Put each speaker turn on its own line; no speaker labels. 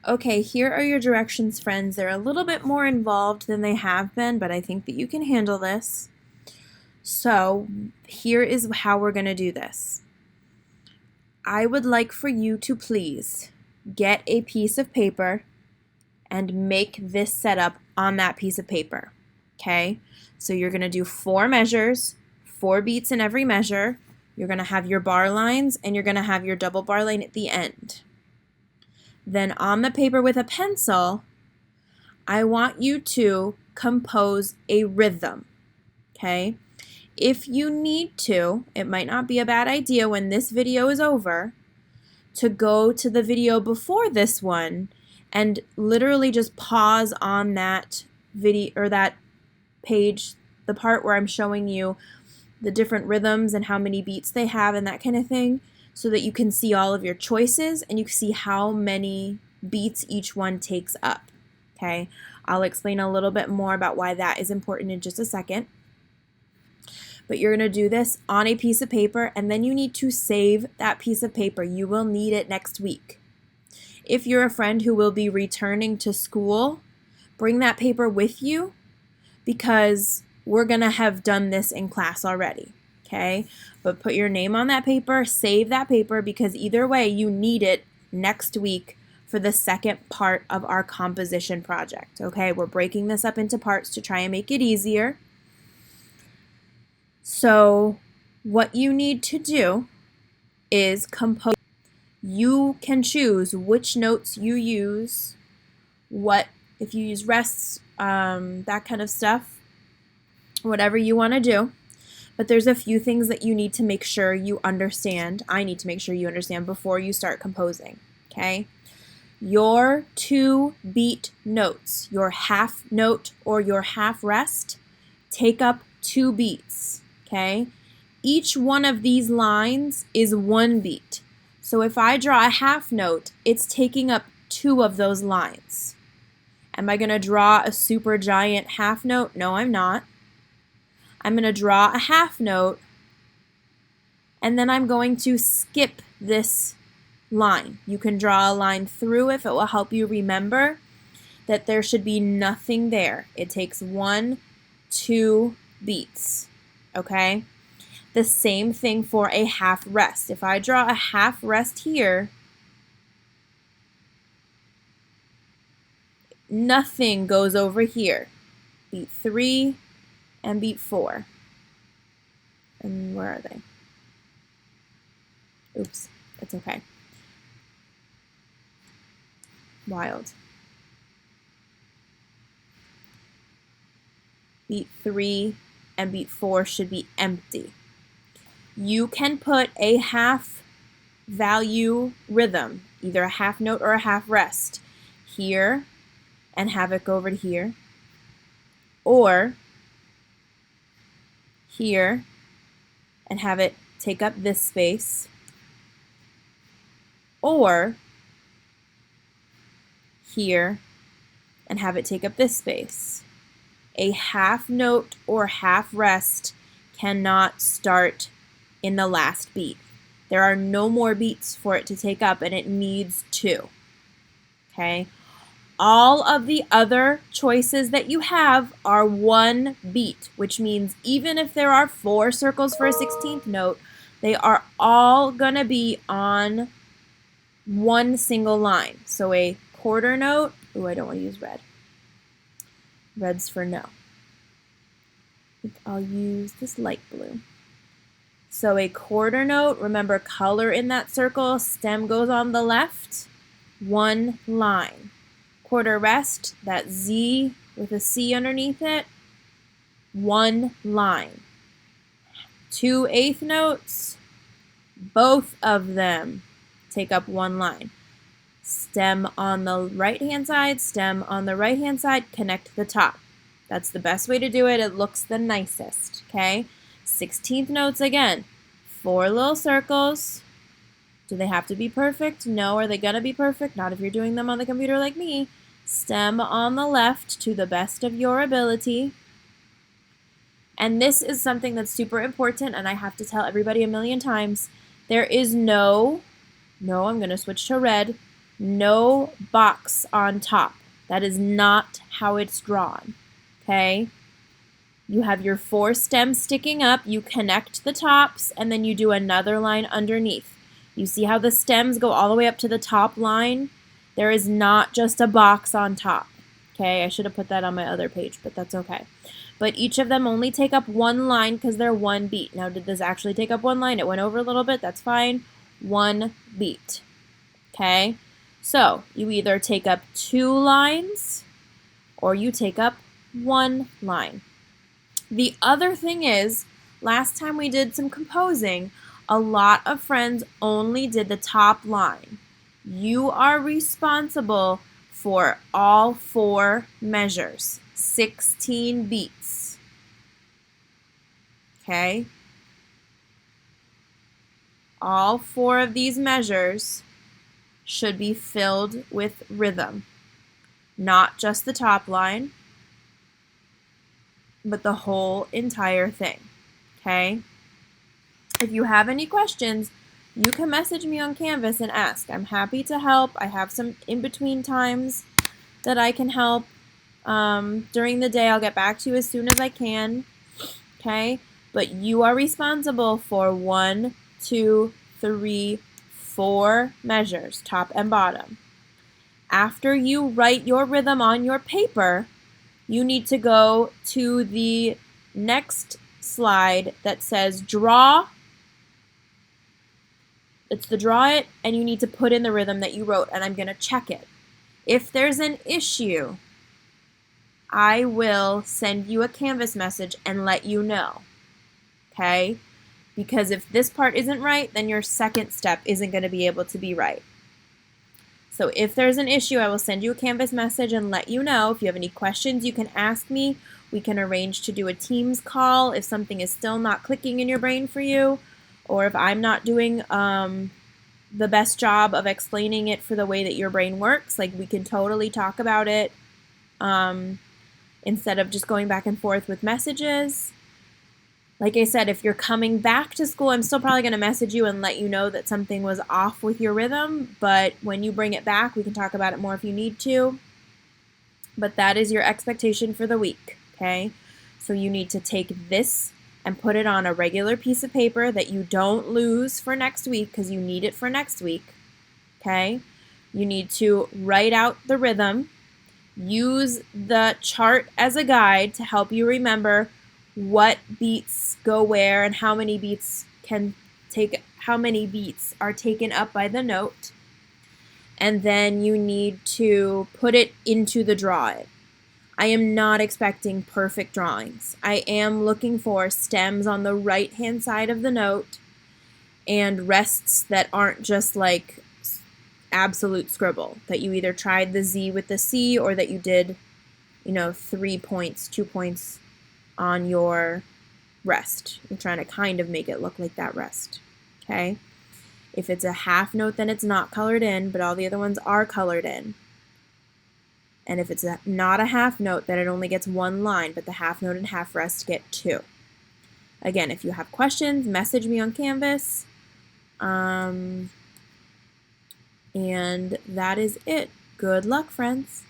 Okay, here are your directions, friends. They're a little bit more involved than they have been, but I think that you can handle this. So, here is how we're going to do this. I would like for you to please get a piece of paper and make this setup on that piece of paper. Okay? So, you're going to do 4 measures, 4 beats in every measure. You're going to have your bar lines and you're going to have your double bar line at the end. Then on the paper with a pencil, I want you to compose a rhythm, okay? If you need to, it might not be a bad idea when this video is over to go to the video before this one and literally just pause on that video or that page, the part where I'm showing you the different rhythms and how many beats they have and that kind of thing, so that you can see all of your choices and you can see how many beats each one takes up. Okay, I'll explain a little bit more about why that is important in just a second. But you're going to do this on a piece of paper, and then you need to save that piece of paper. You will need it next week. If you're a friend who will be returning to school, bring that paper with you because we're going to have done this in class already. Okay, but put your name on that paper, save that paper, because either way you need it next week for the second part of our composition project. Okay, we're breaking this up into parts to try and make it easier. So what you need to do is compose. You can choose which notes you use, if you use rests, that kind of stuff, whatever you want to do. But there's a few things that you need to make sure you understand. I need to make sure you understand before you start composing, okay? Your 2 beat notes, your half note or your half rest, take up 2 beats, okay? Each one of these lines is 1 beat. So if I draw a half note, it's taking up 2 of those lines. Am I going to draw a super giant half note? No, I'm not. I'm going to draw a half note, and then I'm going to skip this line. You can draw a line through if it will help you remember that there should be nothing there. It takes 1, 2 beats, okay? The same thing for a half rest. If I draw a half rest here, nothing goes over here. Beat 3 and beat 4. And where are they? Oops, it's okay. Wild. Beat 3 and beat 4 should be empty. You can put a half value rhythm, either a half note or a half rest, here and have it go over to here, or here and have it take up this space, or here and have it take up this space. A half note or half rest cannot start in the last beat. There are no more beats for it to take up, and it needs 2. Okay? All of the other choices that you have are 1 beat, which means even if there are 4 circles for a 16th note, they are all gonna be on 1 single line. So a quarter note, I don't want to use red. Red's for no. I think I'll use this light blue. So a quarter note, remember color in that circle, stem goes on the left, 1 line. Quarter rest, that Z with a C underneath it, 1 line. 2 eighth notes, both of them take up 1 line. Stem on the right-hand side, stem on the right-hand side, connect the top. That's the best way to do it. It looks the nicest, okay? 16th notes again, 4 little circles. Do they have to be perfect? No. Are they gonna be perfect? Not if you're doing them on the computer like me. Stem on the left to the best of your ability. And this is something that's super important, and I have to tell everybody a million times. There is no, I'm gonna switch to red. No box on top. That is not how it's drawn, okay? You have your 4 stems sticking up, you connect the tops, and then you do another line underneath. You see how the stems go all the way up to the top line? There is not just a box on top, okay? I should have put that on my other page, but that's okay. But each of them only take up 1 line because they're 1 beat. Now, did this actually take up 1 line? It went over a little bit, that's fine. 1 beat, okay? So, you either take up 2 lines or you take up 1 line. The other thing is, last time we did some composing, a lot of friends only did the top line. You are responsible for all 4 measures, 16 beats. Okay? All 4 of these measures should be filled with rhythm, not just the top line, but the whole entire thing, okay? If you have any questions, you can message me on Canvas and ask. I'm happy to help. I have some in-between times that I can help. During the day, I'll get back to you as soon as I can, okay? But you are responsible for 1, 2, 3, 4 measures, top and bottom. After you write your rhythm on your paper, you need to go to the next slide that says draw. It's the draw it, and you need to put in the rhythm that you wrote, and I'm going to check it. If there's an issue, I will send you a Canvas message and let you know, okay? Because if this part isn't right, then your second step isn't going to be able to be right. So if there's an issue, I will send you a Canvas message and let you know. If you have any questions, you can ask me. We can arrange to do a Teams call if something is still not clicking in your brain for you, or if I'm not doing the best job of explaining it for the way that your brain works. Like, we can totally talk about it instead of just going back and forth with messages. Like I said, if you're coming back to school, I'm still probably going to message you and let you know that something was off with your rhythm, but when you bring it back, we can talk about it more if you need to. But that is your expectation for the week, okay? So you need to take this and put it on a regular piece of paper that you don't lose for next week, because you need it for next week, okay? You need to write out the rhythm. Use the chart as a guide to help you remember what beats go where and how many beats are taken up by the note. And then you need to put it into the draw it. I am not expecting perfect drawings. I am looking for stems on the right hand side of the note and rests that aren't just like absolute scribble, that you either tried the Z with the C or that you did, 3 points, 2 points on your rest. I'm trying to kind of make it look like that rest, okay? If it's a half note, then it's not colored in, but all the other ones are colored in. And if it's not a half note, then it only gets 1 line, but the half note and half rest get 2. Again, if you have questions, message me on Canvas. And that is it. Good luck, friends.